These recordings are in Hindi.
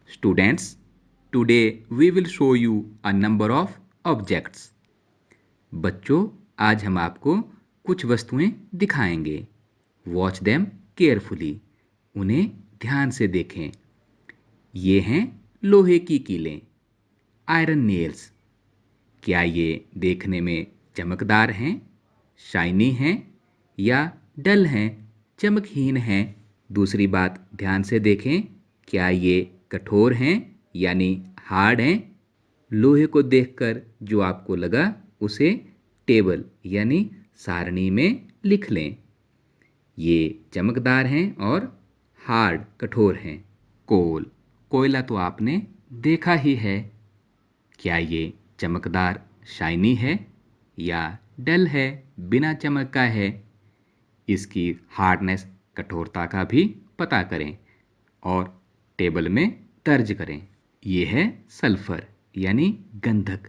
Students, today we will show you a number of objects. बच्चों, आज हम आपको कुछ वस्तुएं दिखाएंगे. Watch them carefully. उन्हें ध्यान से देखें. ये हैं लोहे की कीलें, आयरन नेल्स. क्या ये देखने में चमकदार हैं, शाइनी हैं या डल हैं, चमकहीन हैं? दूसरी बात ध्यान से देखें, क्या ये कठोर हैं यानी हार्ड हैं? लोहे को देखकर जो आपको लगा उसे टेबल यानी सारणी में लिख लें. ये चमकदार हैं और हार्ड कठोर हैं. कोयला तो आपने देखा ही है. क्या ये चमकदार शाइनी है या डल है, बिना चमक का है? इसकी हार्डनेस कठोरता का भी पता करें और टेबल में दर्ज करें. ये है सल्फर यानी गंधक,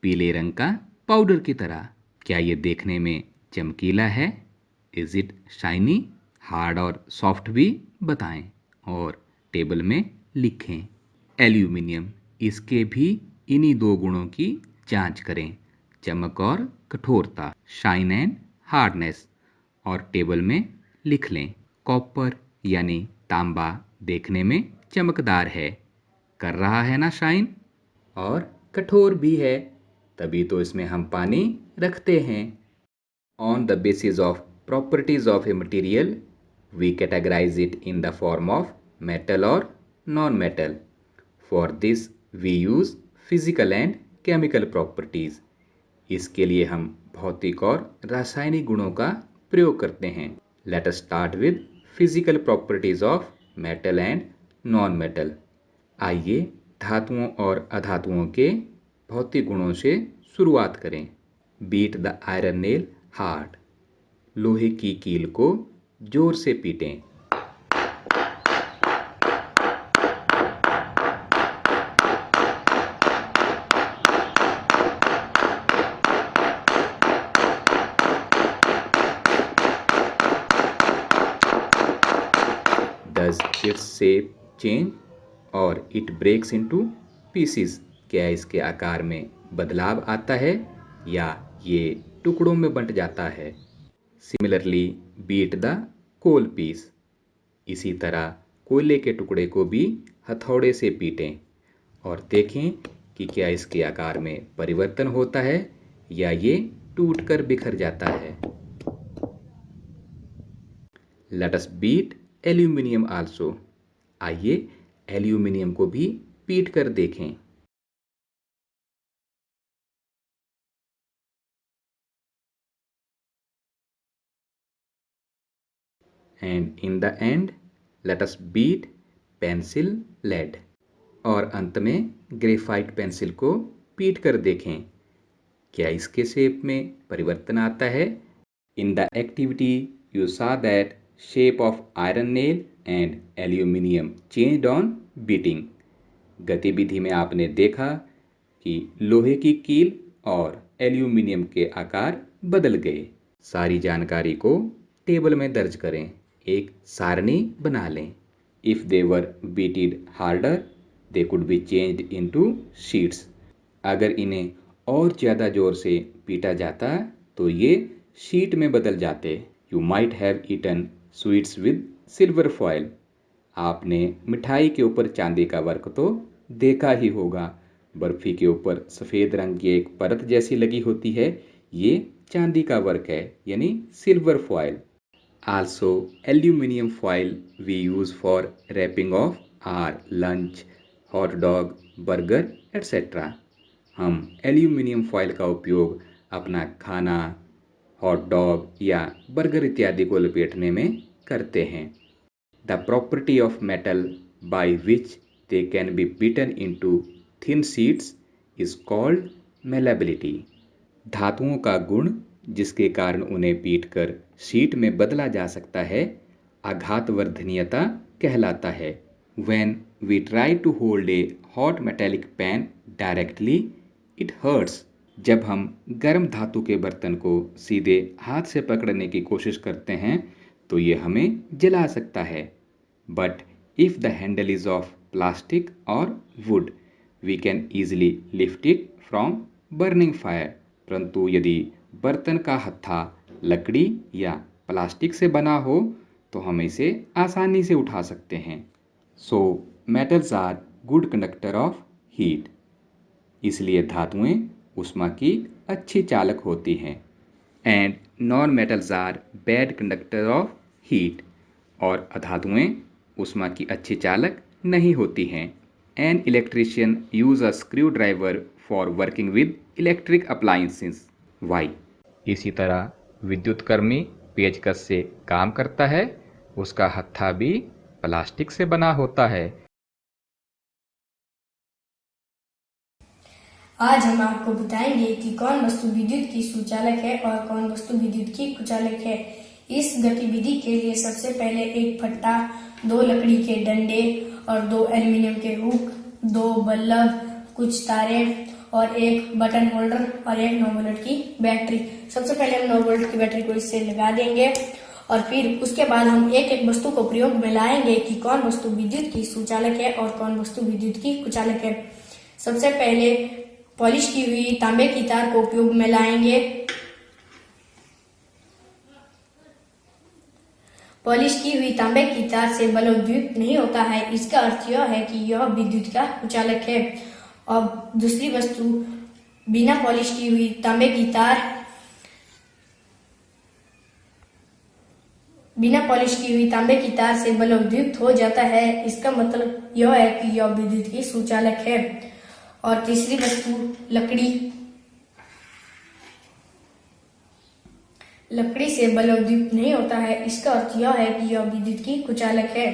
पीले रंग का पाउडर की तरह. क्या ये देखने में चमकीला है? Is it shiny? हार्ड और सॉफ्ट भी बताएं और टेबल में लिखें. एल्यूमिनियम, इसके भी इन्हीं दो गुणों की जांच करें, चमक और कठोरता, शाइन एंड हार्डनेस, और टेबल में लिख लें. कॉपर यानी तांबा देखने में चमकदार है, कर रहा है ना शाइन, और कठोर भी है, तभी तो इसमें हम पानी रखते हैं. On the basis of properties of a material, we categorize it in the form of metal or non-metal. For this, we use physical and chemical properties. इसके लिए हम भौतिक और रासायनिक गुणों का प्रयोग करते हैं. Let us start with physical properties of metal and non-metal. आइए धातुओं और अधातुओं के भौतिक गुणों से शुरुआत करें. Beat the iron nail hard. लोहे की कील को जोर से पीटें. Does its shape change or it breaks into pieces? क्या इसके आकार में बदलाव आता है या ये टुकड़ों में बंट जाता है? Similarly, beat the coal piece. इसी तरह कोयले के टुकड़े को भी हथौड़े से पीटें और देखें कि क्या इसके आकार में परिवर्तन होता है या ये टूटकर बिखर जाता है. Let us beat aluminium also. आइए एल्यूमिनियम को भी पीट कर देखें. And in the end, let us beat pencil lead. और अंत में ग्रेफाइट पेंसिल को पीट कर देखें. क्या इसके शेप में परिवर्तन आता है? In the activity, you saw that shape of iron nail and aluminium changed on beating. गतिविधि में आपने देखा कि लोहे की कील और एल्यूमिनियम के आकार बदल गए. सारी जानकारी को टेबल में दर्ज करें, एक सारणी बना लें. If they were beaten harder, they could be changed into sheets. अगर इन्हें और ज़्यादा जोर से पीटा जाता तो ये शीट में बदल जाते. You might have eaten sweets with silver foil. आपने मिठाई के ऊपर चांदी का वर्क तो देखा ही होगा. बर्फी के ऊपर सफ़ेद रंग की एक परत जैसी लगी होती है, ये चांदी का वर्क है यानी silver foil. Also, aluminium foil we use for wrapping of our lunch, hot dog, burger, etc. हम एल्यूमिनियम फॉयल का उपयोग अपना खाना, हॉट डॉग या बर्गर इत्यादि को लपेटने में करते हैं. The property of metal by which they can be beaten into thin sheets is called malleability. धातुओं का गुण जिसके कारण उन्हें पीटकर शीट में बदला जा सकता है, आघातवर्धनीयता कहलाता है. When we try to hold a hot metallic pan directly, it hurts. जब हम गर्म धातु के बर्तन को सीधे हाथ से पकड़ने की कोशिश करते हैं तो ये हमें जला सकता है. But if the handle is of plastic or wood, we can easily lift it from burning fire. परंतु यदि बर्तन का हत्था लकड़ी या प्लास्टिक से बना हो तो हम इसे आसानी से उठा सकते हैं। So metals are good conductor of heat. इसलिए धातुएं ऊष्मा की अच्छी चालक होती हैं। And non metals are bad conductor of heat. और अधातुएं ऊष्मा की अच्छी चालक नहीं होती हैं। An electrician use a screwdriver for working with electric appliances. Why. इसी तरह विद्युत कर्मी पेचकस से काम करता है, उसका हत्था भी प्लास्टिक से बना होता है। आज हम आपको बताएंगे कि कौन वस्तु विद्युत की सुचालक है और कौन वस्तु विद्युत की कुचालक है। इस गतिविधि के लिए सबसे पहले एक फट्टा, 2 लकड़ी के डंडे और 2 एल्युमिनियम के हुक, 2 बल्ब, कुछ तारे और एक बटन होल्डर और एक 9 वोल्ट की बैटरी। सबसे पहले हम 9 वोल्ट की बैटरी को इससे लगा देंगे और फिर उसके बाद हम एक एक वस्तु को प्रयोग में लाएंगे कि कौन वस्तु विद्युत की सुचालक है और कौन वस्तु विद्युत की कुचालक है। सबसे पहले पॉलिश की हुई तांबे की तार को उपयोग में लाएंगे। पॉलिश की हुई तांबे की तार से बल्ब द्वीप नहीं होता है, इसका अर्थ यह है कि यह विद्युत का कुचालक है। अब दूसरी वस्तु, बिना पॉलिश की हुई तांबे की तार, बिना पॉलिश की हुई तांबे की तार से बल्ब द्वीप हो जाता है, इसका मतलब यह है कि यह विद्युत की सुचालक है। और तीसरी वस्तु, लकड़ी, लकड़ी से बल्ब द्वीप नहीं होता है, इसका अर्थ यह है कि यह विद्युत की कुचालक है।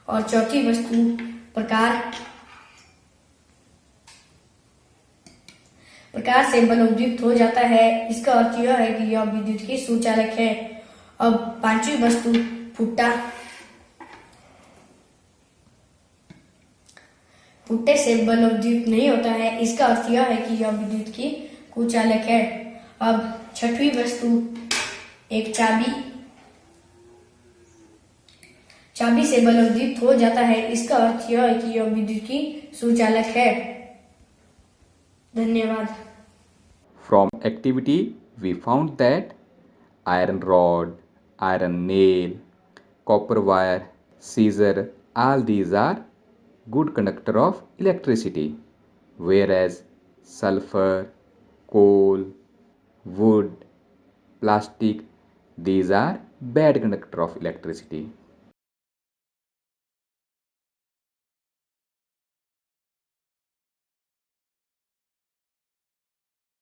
और चौथी वस्तु, प्रकार, प्रकार से बल्ब द्वीप हो जाता है, इसका अर्थ यह है कि यह विद्युत की सुचालक है। अब पांचवी वस्तु, फुट्टा, फुट्टे से बल्ब द्वीप नहीं होता है, इसका अर्थ यह है कि यह विद्युत की कुचालक है। अब छठवीं वस्तु, एक चाबी, चाबी से बल्ब द्वीप हो जाता है, इसका अर्थ यह है कि यह विद्युत की सुचालक है। धन्यवाद। From activity we found that iron rod, iron nail, copper wire, scissor, all these are good conductor of electricity, whereas sulfur, coal, wood, plastic, these are bad conductor of electricity.